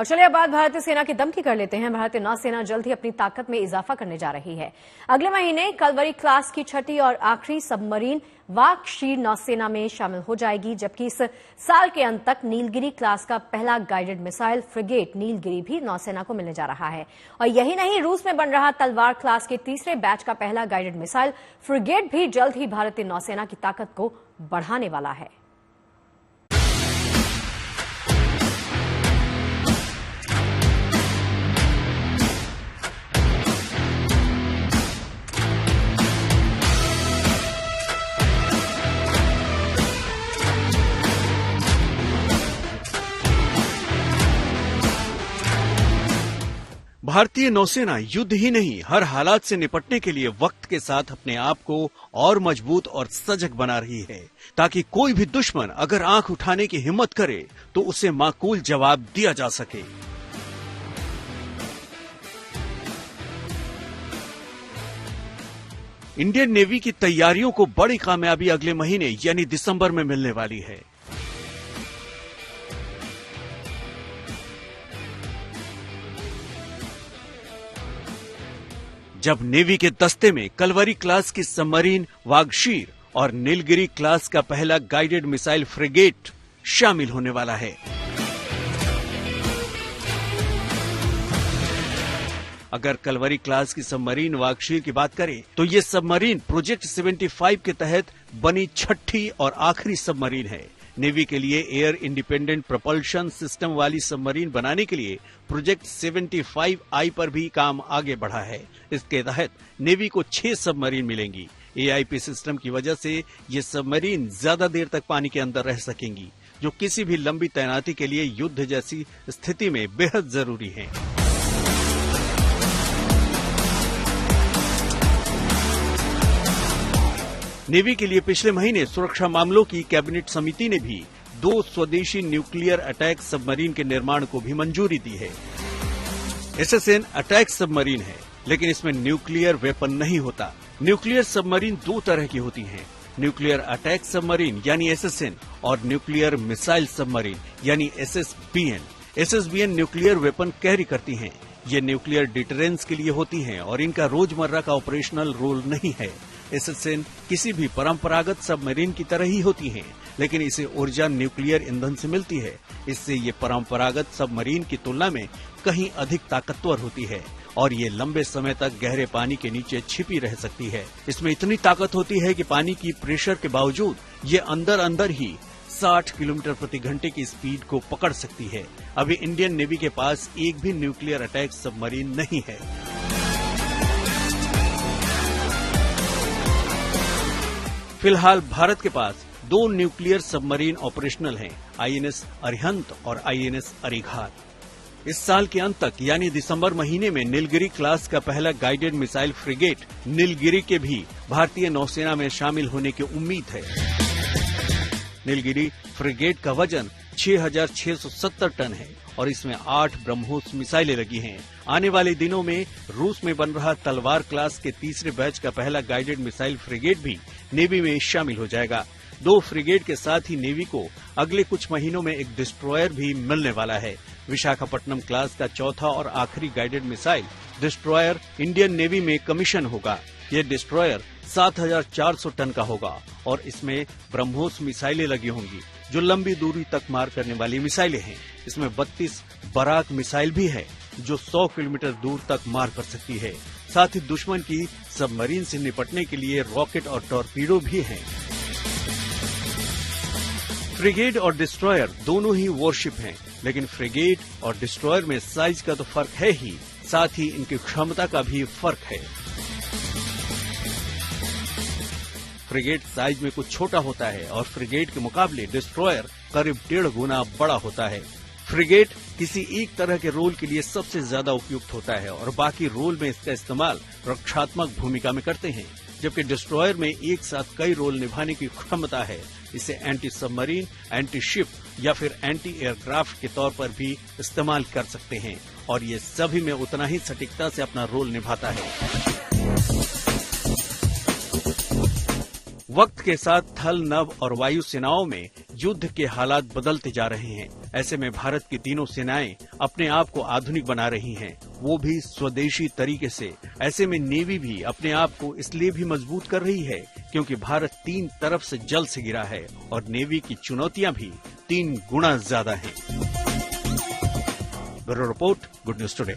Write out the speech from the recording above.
और चलिए अब बात भारतीय सेना की दम की कर लेते हैं। भारतीय नौसेना जल्द ही अपनी ताकत में इजाफा करने जा रही है। अगले महीने कलवरी क्लास की छठी और आखिरी सबमरीन वाघशीर नौसेना में शामिल हो जाएगी, जबकि इस साल के अंत तक नीलगिरी क्लास का पहला गाइडेड मिसाइल फ्रिगेट नीलगिरी भी नौसेना को मिलने जा रहा है। और यही नहीं, रूस में बन रहा तलवार क्लास के तीसरे बैच का पहला गाइडेड मिसाइल फ्रिगेट भी जल्द ही भारतीय नौसेना की ताकत को बढ़ाने वाला है। भारतीय नौसेना युद्ध ही नहीं, हर हालात से निपटने के लिए वक्त के साथ अपने आप को और मजबूत और सजग बना रही है, ताकि कोई भी दुश्मन अगर आंख उठाने की हिम्मत करे तो उसे माकूल जवाब दिया जा सके। इंडियन नेवी की तैयारियों को बड़ी कामयाबी अगले महीने यानी दिसंबर में मिलने वाली है। जब नेवी के दस्ते में कलवरी क्लास की सबमरीन वाघशीर और नीलगिरी क्लास का पहला गाइडेड मिसाइल फ्रिगेट शामिल होने वाला है। अगर कलवरी क्लास की सबमरीन वाघशीर की बात करें तो ये सबमरीन प्रोजेक्ट 75 के तहत बनी छठी और आखिरी सबमरीन है। नेवी के लिए एयर इंडिपेंडेंट प्रोपल्शन सिस्टम वाली सबमरीन बनाने के लिए प्रोजेक्ट 75I पर भी काम आगे बढ़ा है। इसके तहत नेवी को 6 सबमरीन मिलेंगी। AIP सिस्टम की वजह से ये सबमरीन ज्यादा देर तक पानी के अंदर रह सकेंगी, जो किसी भी लंबी तैनाती के लिए युद्ध जैसी स्थिति में बेहद जरूरी है। नेवी के लिए पिछले महीने सुरक्षा मामलों की कैबिनेट समिति ने भी 2 स्वदेशी न्यूक्लियर अटैक सबमरीन के निर्माण को भी मंजूरी दी है। SSN अटैक सबमरीन है, लेकिन इसमें न्यूक्लियर वेपन नहीं होता। न्यूक्लियर सबमरीन 2 तरह की होती हैं, न्यूक्लियर अटैक सबमरीन यानी SSN और न्यूक्लियर मिसाइल सबमरीन यानी SSBN। SSBN nuclear weapon carry करती हैं। ये न्यूक्लियर डिटरेंस के लिए होती हैं और इनका रोजमर्रा का ऑपरेशनल रोल नहीं है। SSN किसी भी परंपरागत सबमरीन की तरह ही होती हैं, लेकिन इसे ऊर्जा न्यूक्लियर ईंधन से मिलती है। इससे ये परंपरागत सबमरीन की तुलना में कहीं अधिक ताकतवर होती है और ये लंबे समय तक गहरे पानी के नीचे छिपी रह सकती है। इसमें इतनी ताकत होती है कि पानी की प्रेशर के बावजूद ये अंदर अंदर ही 60 किलोमीटर प्रति घंटे की स्पीड को पकड़ सकती है। अभी इंडियन नेवी के पास एक भी न्यूक्लियर अटैक सबमरीन नहीं है। फिलहाल भारत के पास 2 न्यूक्लियर सबमरीन ऑपरेशनल हैं, INS अरिहंत और INS अरिघात। इस साल के अंत तक यानी दिसंबर महीने में नीलगिरी क्लास का पहला गाइडेड मिसाइल फ्रिगेट नीलगिरी के भी भारतीय नौसेना में शामिल होने की उम्मीद है। नीलगिरी फ्रिगेट का वजन 6,670 टन है और इसमें 8 ब्रह्मोस मिसाइलें लगी हैं। आने वाले दिनों में रूस में बन रहा तलवार क्लास के तीसरे बैच का पहला गाइडेड मिसाइल फ्रिगेट भी नेवी में शामिल हो जाएगा। 2 फ्रिगेट के साथ ही नेवी को अगले कुछ महीनों में एक डिस्ट्रॉयर भी मिलने वाला है। विशाखापट्टनम क्लास का चौथा और आखिरी guided missile destroyer Indian navy में कमीशन होगा। ये डिस्ट्रॉयर 7,400 टन का होगा और इसमें ब्रह्मोस मिसाइलें लगी होंगी, जो लंबी दूरी तक मार करने वाली मिसाइलें हैं। इसमें 32 बराक मिसाइल भी है, जो 100 किलोमीटर दूर तक मार कर सकती है। साथ ही दुश्मन की सबमरीन से निपटने के लिए रॉकेट और टॉर्पीडो भी हैं। फ्रिगेट और डिस्ट्रॉयर दोनों ही वॉरशिप हैं, लेकिन फ्रिगेट और डिस्ट्रॉयर में साइज का तो फर्क है ही, साथ ही इनकी क्षमता का भी फर्क है। फ्रिगेट साइज में कुछ छोटा होता है और फ्रिगेट के मुकाबले डिस्ट्रॉयर करीब 1.5 गुना बड़ा होता है। फ्रिगेट किसी एक तरह के रोल के लिए सबसे ज्यादा उपयुक्त होता है और बाकी रोल में इसका इस्तेमाल रक्षात्मक भूमिका में करते हैं, जबकि डिस्ट्रॉयर में एक साथ कई रोल निभाने की क्षमता है। इसे एंटी सबमरीन, एंटी शिप या फिर एंटी एयरक्राफ्ट के तौर पर भी इस्तेमाल कर सकते हैं और ये सभी में उतना ही सटीकता से अपना रोल निभाता है। वक्त के साथ थल, नभ और वायु सेनाओं में युद्ध के हालात बदलते जा रहे हैं। ऐसे में भारत की तीनों सेनाएं अपने आप को आधुनिक बना रही हैं, वो भी स्वदेशी तरीके से। ऐसे में नेवी भी अपने आप को इसलिए भी मजबूत कर रही है क्योंकि भारत 3 तरफ से जल से घिरा है और नेवी की चुनौतियां भी 3 गुना ज्यादा हैं। Bureau report, good news today.